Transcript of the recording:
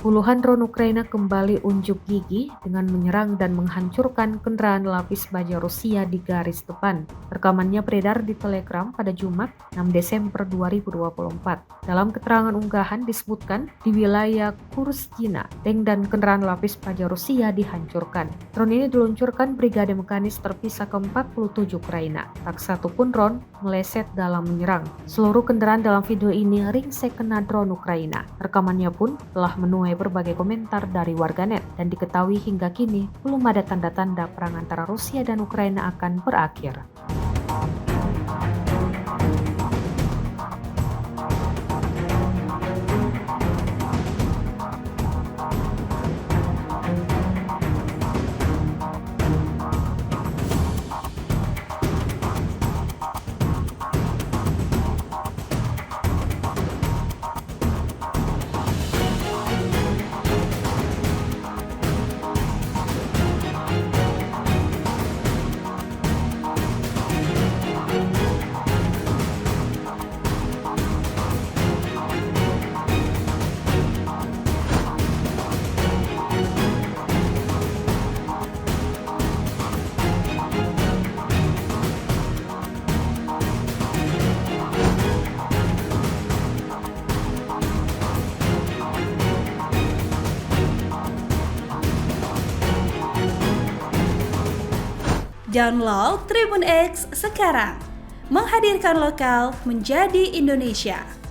Puluhan drone Ukraina kembali unjuk gigi dengan menyerang dan menghancurkan kendaraan lapis baja Rusia di garis depan. Rekamannya beredar di Telegram pada Jumat 6 Desember 2024. Dalam keterangan unggahan disebutkan di wilayah Kurskina, tank dan kendaraan lapis baja Rusia dihancurkan. Drone ini diluncurkan Brigade Mekanis terpisah ke-47 Ukraina. Tak satu pun drone meleset dalam menyerang. Seluruh kendaraan dalam video ini ringsek kena drone Ukraina. Rekamannya pun telah menuai berbagai komentar dari warganet dan diketahui hingga kini belum ada tanda-tanda perang antara Rusia dan Ukraina akan berakhir. Download Tribun X sekarang, menghadirkan lokal menjadi Indonesia.